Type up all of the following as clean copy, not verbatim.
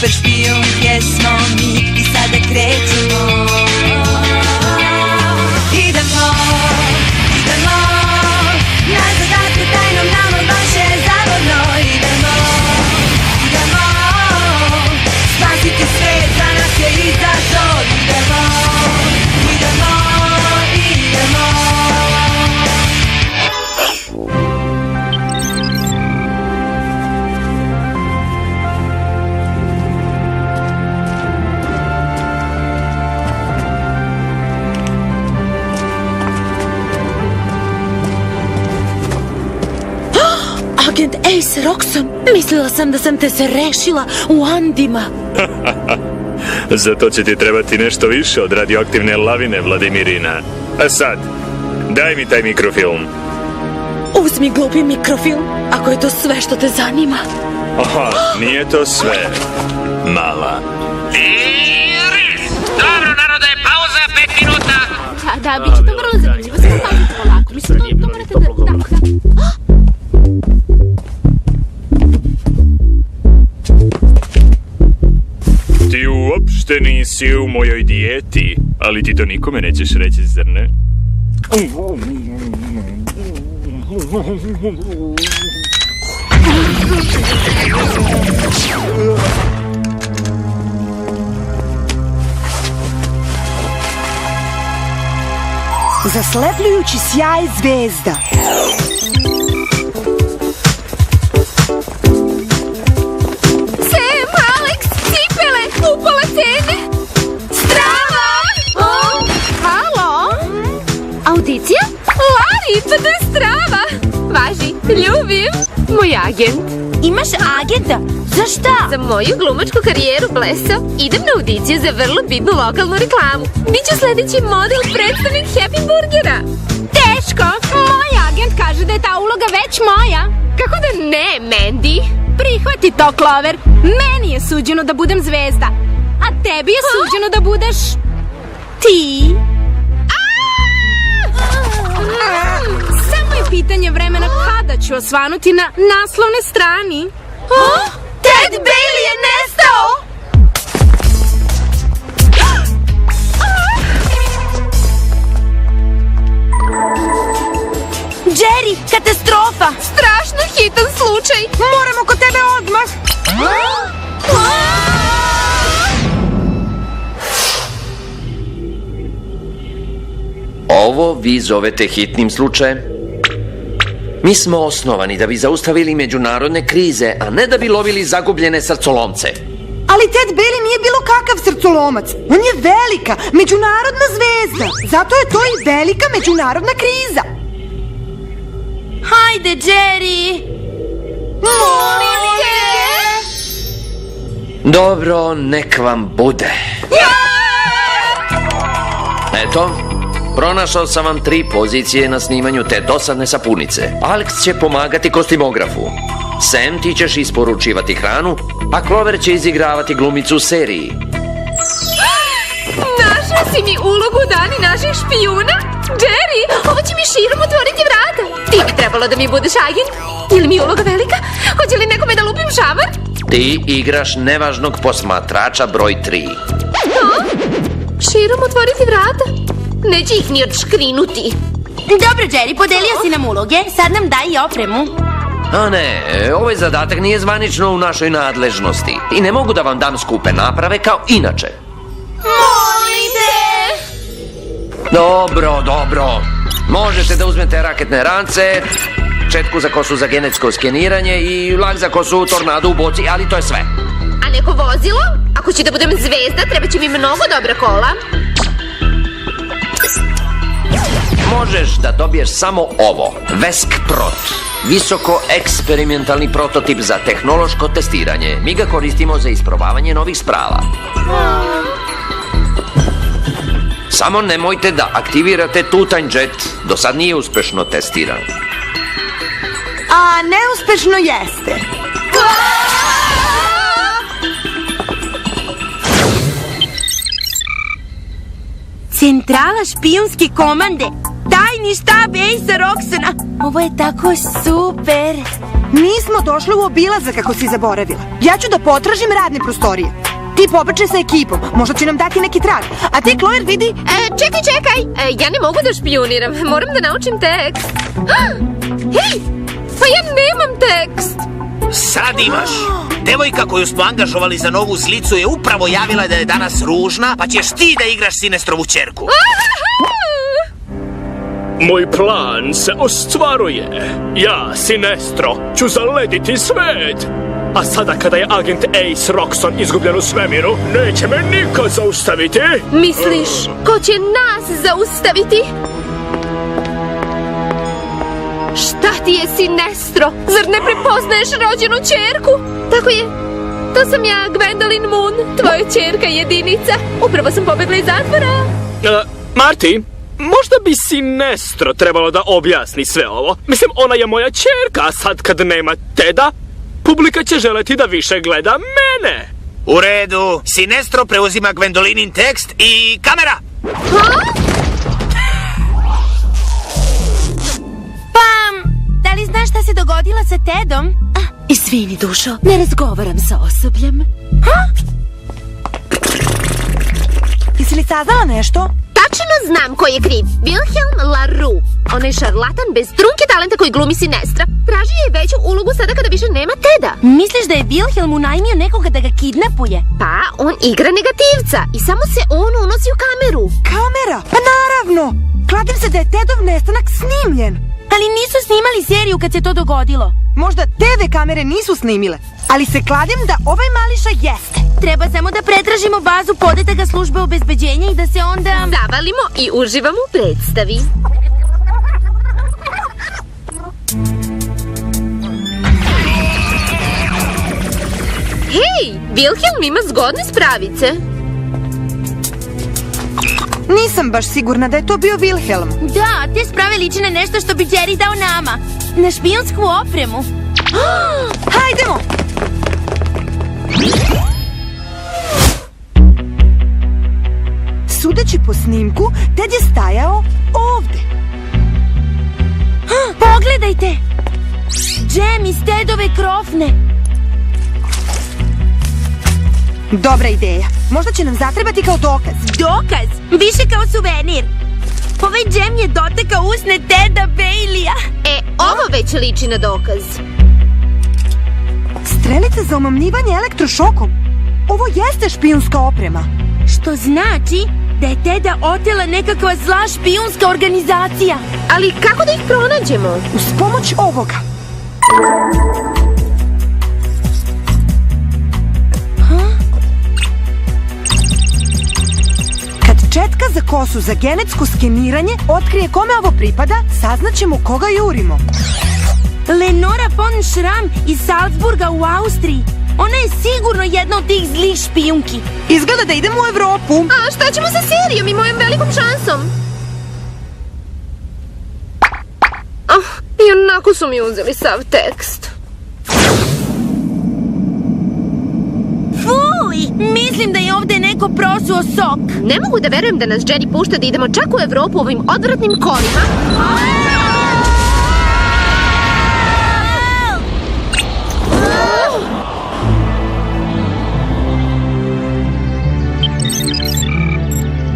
super špijun jesmo mi i sada krećemo. Idemo, idemo, na zadatku tajnom nama baš je zavodno. Idemo, idemo, spasiti svijet za nas je izazov. Idemo, idemo, idemo. Agent Ace Roxxon, mislila sam da sam te se rešila u Andima. Za to će ti trebati nešto više od radioaktivne lavine, Vladimirina. A sad, daj mi taj mikrofilm. Uzmi glupi mikrofilm, ako je to sve što te zanima. Aha, nije to sve, mala. Iris! Dobro, narode, pauza 5 minuta. Da, bit će to vrlo zanimljivo. Samo pažite polako. Mislim, to morate da... Ti uopšte nisi u mojoj dijeti, ali ti to nikome nećeš reći, zar ne? Zaslepljujući sjaj zvezda. Sam, Alex, cipele, upola cene. Strava! Halo? Audicija? Lari, pa to je Strava. Važi, ljubim. Moj agent. Imaš agenta? Za šta? Za moju glumačku karijeru, Bleso, idem na audiciju za vrlo bitnu lokalnu reklamu. Biću sledeći model predstavnik Happy Burgera. Teško! Moj agent kaže da je ta uloga već moja. Kako da ne, Mandy? Prihvati to, Clover. Meni je suđeno da budem zvezda. A tebi je suđeno da budeš... ti. Samo je pitanje vremena kada ću osvanuti na naslovnoj strani. Ted Bailey je nestao! Jerry, katastrofa! Strašno hitan slučaj! Moramo kod tebe odmah. Ovo vi zovete hitnim slučajem? Mi smo osnovani da bi zaustavili međunarodne krize, a ne da bi lovili zagubljene srcolomce. Ali Ted Bailey nije bilo kakav srcolomac. On je velika, međunarodna zvezda. Zato je to i velika međunarodna kriza. Hajde, Jerry! Molim te! Dobro, nek vam bude. Eto, pronašao sam vam 3 pozicije na snimanju te dosadne sapunice. Alex će pomagati kostimografu. Sam, ti ćeš isporučivati hranu, a Clover će izigravati glumicu u seriji. Našla si mi ulogu u Dani naših špijuna? Jerry, ovo će mi širom otvoriti vrata. Ti bi trebalo da mi budeš agent. Je li mi uloga velika? Hoće li nekome da lupim šamar? Ti igraš nevažnog posmatrača broj 3. Širom otvoriti vrata? Neće ih ni odškrinuti. Dobro, Jerry, podelio si nam uloge, sad nam daj i opremu. A ne, ovaj zadatak nije zvanično u našoj nadležnosti i ne mogu da vam dam skupe naprave kao inače. Molim te! Dobro. Možete da uzmete raketne rance, četku za kosu za genetsko skeniranje i lak za kosu tornado u boci, ali to je sve. A neko vozilo? Ako ću da budem zvezda, treba će mi mnogo dobra kola. Možeš da dobiješ samo ovo, Veskprot, visoko eksperimentalni prototip za tehnološko testiranje. Mi ga koristimo za isprobavanje novih sprava. Samo nemojte da aktivirate tutanj jet, do sad nije uspešno testiran. A neuspešno jeste. Centrala špijunske komande. tajni štab Ace Roxana. Ovo je tako super. Nismo došli u obilazak kako si zaboravila. Ja ću da potražim radne prostorije. Ti pobače sa ekipom, možda će nam dati neki trag. A ti, Chloe, vidi... Čekaj, ja ne mogu da špijuniram, moram da naučim tekst. Hej, pa ja nemam tekst. Sad imaš. Devojka koju smo angažovali za novu slicu je upravo javila da je danas ružna, pa ćeš ti da igraš Sinestrovu ćerku. Moj plan se ostvaruje. Ja, Sinestro, ću zalediti svet. A sada kada je agent Ace Roxon izgubljen u svemiru, neće me niko zaustaviti. Misliš, ko će nas zaustaviti? Šta ti je, Sinestro? Zar ne prepoznaješ rođenu ćerku? Tako je. To sam ja, Gwendolyn Moon, tvoja ćerka jedinica. Upravo sam pobegla iz zatvora. Marty, možda bi Sinestro trebalo da objasni sve ovo. Mislim, ona je moja ćerka, a sad kad nema Teda, publika će želeti da više gleda mene. U redu, Sinestro preuzima Gwendolinin tekst i kamera. Da li znaš šta se dogodilo sa Tedom? Izvini, dušo, ne razgovaram sa osobljem. Jesi li saznala nešto? Tačno znam ko je kriv. Wilhelm LaRue. On je šarlatan bez trunke talenta koji glumi Sinestra. Tražio je veću ulogu sada kada više nema Teda. Misliš da je Wilhelm unajmio nekoga da ga kidnapuje? Pa, on igra negativca i samo se on unosi u kameru. Kamera? Pa naravno! Kladim se da je Tedov nestanak snimljen. Ali nisu snimali seriju kad se to dogodilo. Možda TV kamere nisu snimile, ali se kladim da ovaj mališa jeste. Treba samo da pretražimo bazu podataka službe obezbeđenja i da se onda... Zavalimo i uživamo u predstavi. Hej, Wilhelm ima zgodne spravice. Nisam baš sigurna da je to bio Wilhelm. Da, te sprave liči na nešto što bi Jerry dao nama. Na špijunsku opremu. Hajdemo! Sudeći po snimku, Ted je stajao ovde. Pogledajte! Džem iz Tedove krofne. Dobra ideja. Možda će nam zatrebati kao dokaz. Dokaz? Više kao suvenir. Ovaj džem je dotekao usne Teda Baileya. Ovo već liči na dokaz. Strelice za omamljivanje elektrošokom. Ovo jeste špijunska oprema. Što znači da je Teda otela nekakva zla špijunska organizacija. Ali kako da ih pronađemo? Uz pomoć ovoga. Kad četka za kosu za genetsko skeniranje otkrije kome ovo pripada, saznaćemo koga jurimo. Lenora von Schramm iz Salzburga u Austriji. Ona je sigurno jedna od tih zlih špijunki. Izgleda da idemo u Evropu. A šta ćemo sa serijom i mojom velikom šansom? I onako su mi uzeli sav tekst. Fuj, mislim da je ovde neko prosuo sok. Ne mogu da verujem da nas Jerry pušta da idemo čak u Evropu ovim odvratnim kolima.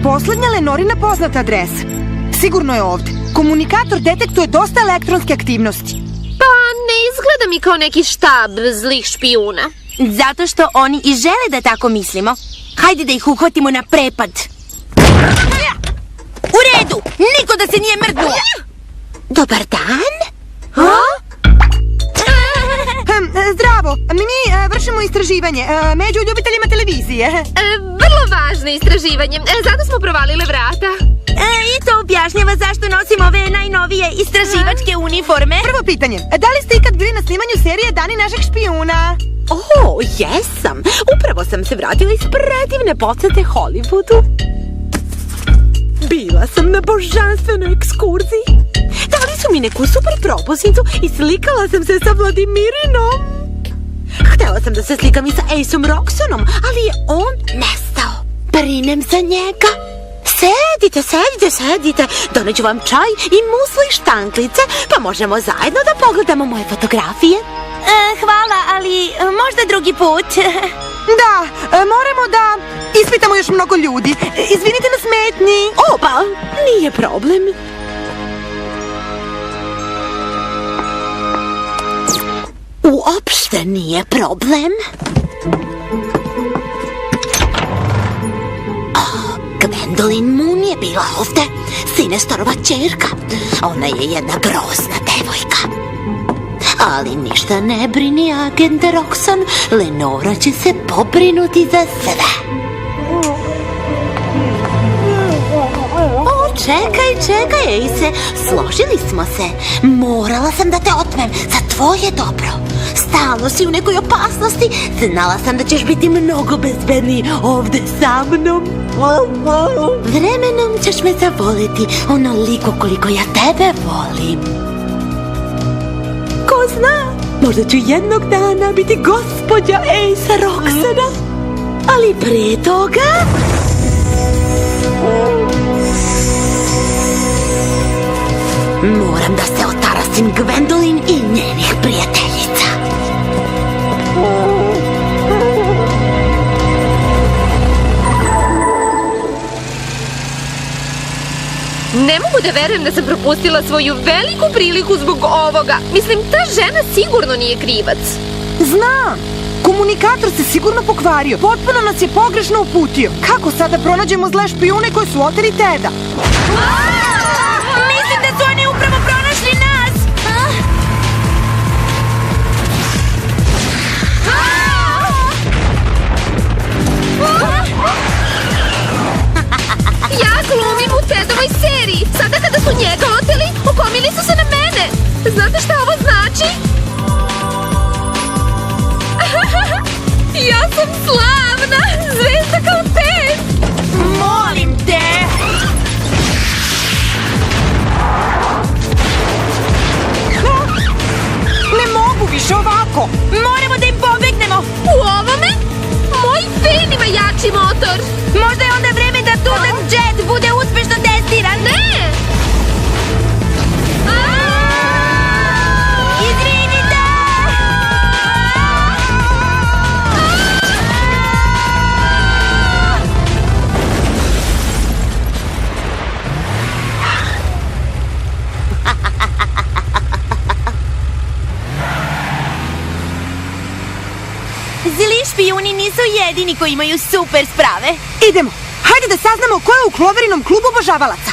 Poslednja Lenorina poznata adresa. Sigurno je ovde. Komunikator detektuje dosta elektronske aktivnosti. Pa ne izgleda mi kao neki štab zlih špijuna. Zato što oni i žele da tako mislimo. Hajde da ih uhvatimo na prepad. U redu! Niko da se nije mrdnuo! Dobar dan? Zdravo, mi vršimo istraživanje među ljubiteljima televizije. Vrlo važno istraživanje, zato smo provalile vrata. I to objašnjava zašto nosimo ove najnovije istraživačke uniforme. Prvo pitanje, da li ste ikad bili na snimanju serije Dani našeg špijuna? Jesam. Upravo sam se vratila iz predivne posete Hollywoodu. Bila sam na božanstvenoj ekskurziji. Dali su mi neku super propusnicu i slikala sam se sa Vladimirinom. Htela sam da se slikam i sa Aceom Roxonom, ali je on nestao. Brinem za njega. Sedite. Doneću vam čaj i musli štanklice, pa možemo zajedno da pogledamo moje fotografije. Hvala, ali možda drugi put. Da, moramo da ispitamo još mnogo ljudi. Izvinite na smetnji. Pa, nije problem. Uopšte nije problem. Gwendolyn Moon je bila ovde, Sinestorova ćerka. Ona je jedna grozna devojka. Ali ništa ne brini, agent Roxxon. Lenora će se pobrinuti za sve. Čekaj, Ace, složili smo se. Morala sam da te otmem za tvoje dobro. Stalno si u nekoj opasnosti. Znala sam da ćeš biti mnogo bezbedniji ovde sa mnom. Vremenom ćeš me zavoliti onoliko koliko ja tebe volim. Ko zna, možda ću jednog dana biti gospođa Ace Roxxona. Ali pre toga... moram da se otarasim Gwendolyn i njenih prijateljica. Ne mogu da verujem da sam propustila svoju veliku priliku zbog ovoga. Mislim, ta žena sigurno nije krivac. Znam. Komunikator se sigurno pokvario. Potpuno nas je pogrešno uputio. Kako sada pronađemo zle špijune koji su oteli Teda? Mislim da su oni upravo pronašli nas. Ja glumim u Tedovoj seriji. Sada kada su njega oteli, okomili su se na mene. Znate šta ovo znači? Ja sam slavna, zvezda kao Ted. Molim te. Ne mogu više ovako. Moramo da im pobegnemo. U ovome? Moj fen ima jači motor. Možda je onda vreme da Tutan Jet bude uspešno testiran. Ne! Izvinite! Zli špijuni nisu jedini koji imaju super sprave. Idemo. Hajde da saznamo ko je u Cloverinom klubu obožavalaca.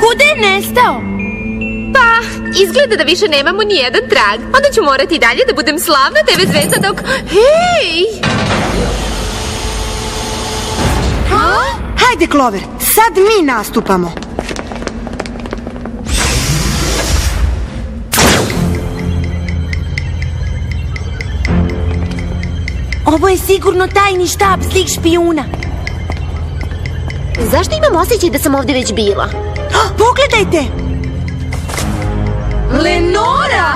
Kuda je nestao? Pa, izgleda da više nemamo ni jedan trag. Onda ću morati i dalje da budem slavna TV zvezda dok... Hej! Hajde, Clover, sad mi nastupamo. Ovo je sigurno tajni štab zlih špijuna. Zašto imam osjećaj da sam ovde već bila? Pogledajte! Lenora!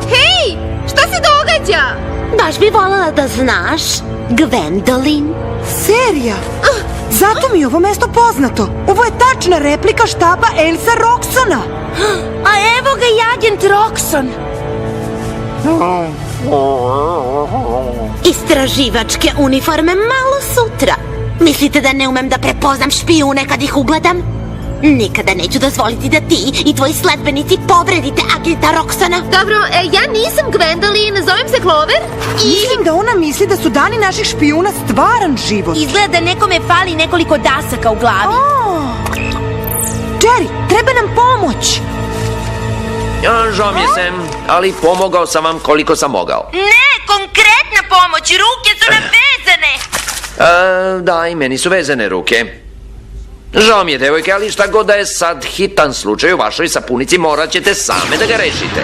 Hej! Šta se događa? Baš bi voljela da znaš, Gwendolyn. Serija? Zato mi je ovo mesto poznato. Ovo je tačna replika štaba Ace Roxxona. A evo ga i agent Roxxon. Istraživačke uniforme malo sutra. Mislite da ne umem da prepoznam špijune kad ih ugledam? Nikada neću dozvoliti da ti i tvoji sledbenici povredite agenta Roxxona. Dobro, ja nisam Gwendolyn, zovem se Clover i... Mislim da ona misli da su dani naših špijuna stvaran život. Izgleda da nekome fali nekoliko dasaka u glavi. Jerry, treba nam pomoć. Žao mi je, Sam, ali pomogao sam vam koliko sam mogao. Ne, konkretna pomoć, ruke su nam vezane. Da, i meni su vezane ruke. Žao mi je, devojke, ali šta god da je sad hitan slučaj u vašoj sapunici, morat ćete same da ga rešite.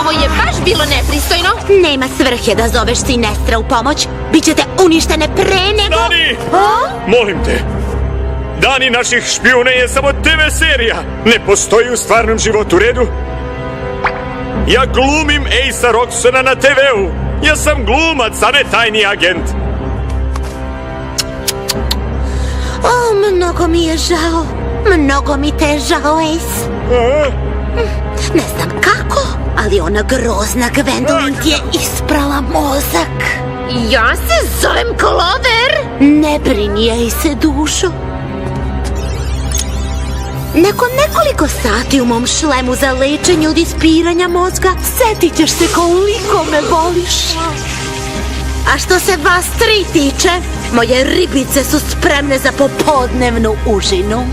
Ovo je baš bilo nepristojno. Nema svrhe da zoveš Sinestra u pomoć. Bićete uništene pre nego... Dani! Molim te! Dani naših špijuna je samo TV serija. Ne postoji u stvarnom životu, u redu? Ja glumim Ace'a Rocksona na TV-u. Ja sam glumac, a ne tajni agent. O, mnogo mi je žao. Mnogo mi te je žao, Ace. Ne znam kako, ali ona grozna Gwendolyn ti je isprala mozak. Ja se zovem Clover. Ne brini, Ace, dušo. Nakon nekoliko sati u mom šlemu za lečenje od ispiranja mozga, setit ćeš se koliko me voliš. A što se vas tri tiče, moje ribice su spremne za popodnevnu užinu.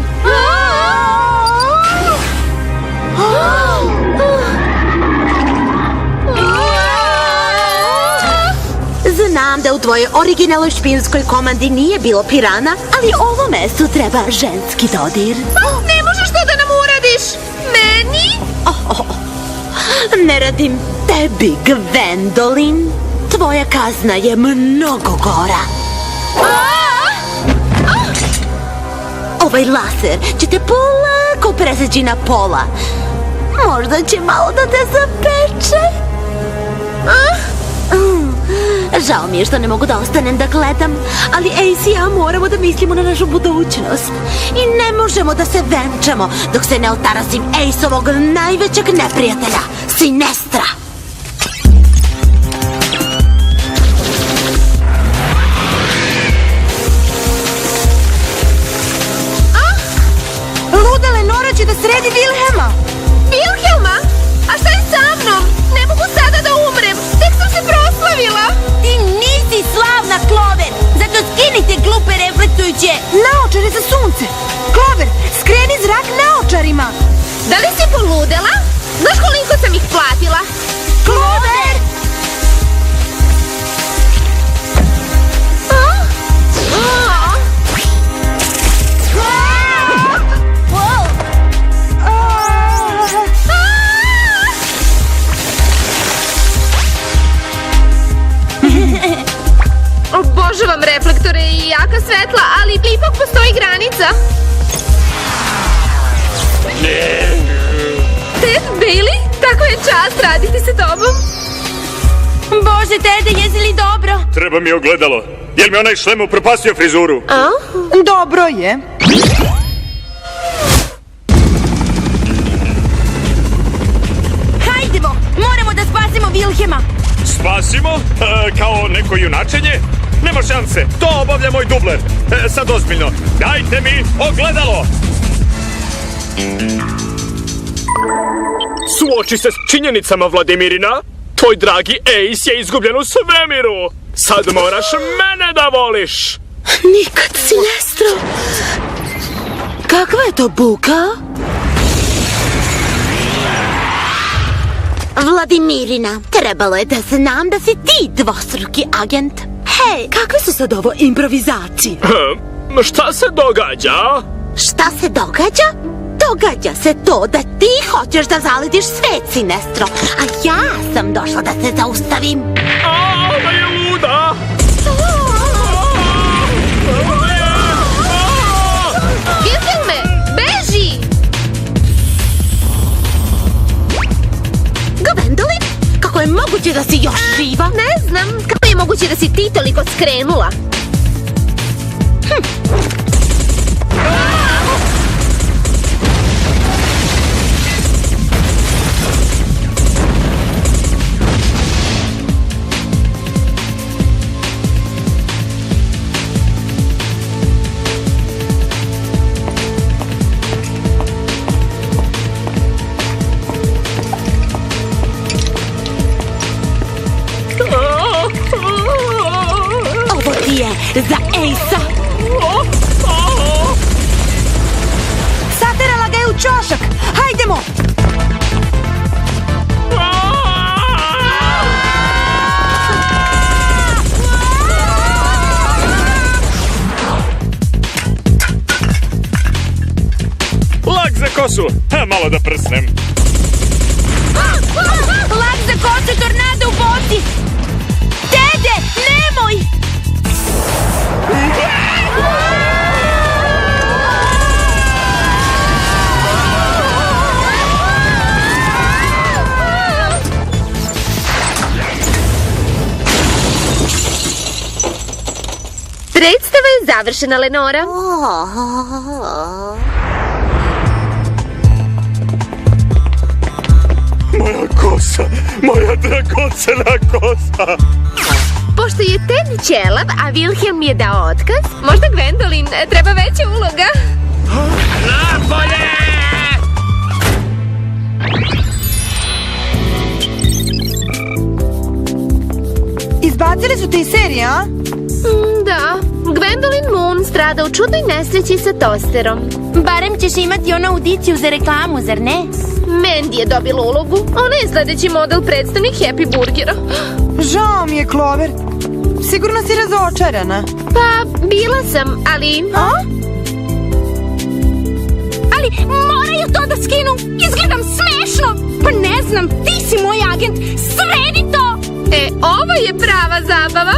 Znam da u tvojoj originalnoj špijunskoj komandi nije bilo pirana, ali ovo mesto treba ženski dodir. Ne možeš to da nam uradiš. Meni? Ne radim tebi, Gwendolyn. Tvoja kazna je mnogo gora. Ovaj laser će te polako preseći na pola. Možda će malo da te zapeče. Žao mi je što ne mogu da ostanem da gledam, ali Ace i ja moramo da mislimo na našu budućnost. I ne možemo da se venčamo dok se ne otarasim Ace-ovog najvećeg neprijatelja, Sinestra. Luda Lenora će da sredi Vilhelma. Vilhelma? A šta je sa mnom? Ne mogu sada da umrem. Tek sam se proslavila. Ti nisi slavna, Clover. Zato skinite glupe reflektujuće. Naočare za sunce. Clover, skreni zrak naočarima. Da li si poludela? Znaš koliko sam ih platila? Clover! Obožavam reflektore i jaka svetla, ali ipak postoji granica. Ted, Bailey, tako je čast raditi sa tobom. Bože, Tede, jesi li dobro? Treba mi ogledalo. Jel mi onaj šlem upropastio frizuru? Dobro je. Hajdemo, moramo da spasimo Vilhelma. Spasimo? Kao neko junačenje? Nema šanse, to obavlja moj dubler. Sad ozbiljno, dajte mi ogledalo! Suoči se s činjenicama, Vladimirina. Tvoj dragi Ace je izgubljen u svemiru. Sad moraš mene da voliš. Nikad, Sinestro. Kakva je to buka? Vladimirina, trebalo je da znam da si ti dvostruki agent. Hej, kakve su sad ovo improvizacije? Šta se događa? Šta se događa? Događa se to da ti hoćeš da zaletiš svet, Sinestro, a ja sam došla da se zaustavim. Ona je luda! Vilhelme, beži! Gwendolyn, kako je moguće da si još živa? Ne znam, kako je moguće da si ti toliko skrenula? Ovo ti je za Ace-a. Saterala ga je u ćošak. Hajdemo. kosu. Malo da prsnem. Lak za kosu, tornado u boci! Dede, nemoj! Predstava je završena, Lenora. Moja kosa, moja dragocena kosa. Pošto je Ted ćelav, a Wilhelm je dao otkaz, možda Gwendolyn treba veća uloga. Napolje! Izbacili su te iz serije, a? Da, Gwendolyn Moon strada u čudnoj nesreći sa tosterom. Barem ćeš imati onu audiciju za reklamu, zar ne? Mandy je dobila ulogu, ona je sledeći model predstavnik Happy Burgera. Žao mi je, Clover. Sigurno si razočarana. Pa, bila sam, ali... A? Ali moraju to da skinu! Izgledam smešno! Pa ne znam, ti si moj agent! Sredi to! Ovo je prava zabava.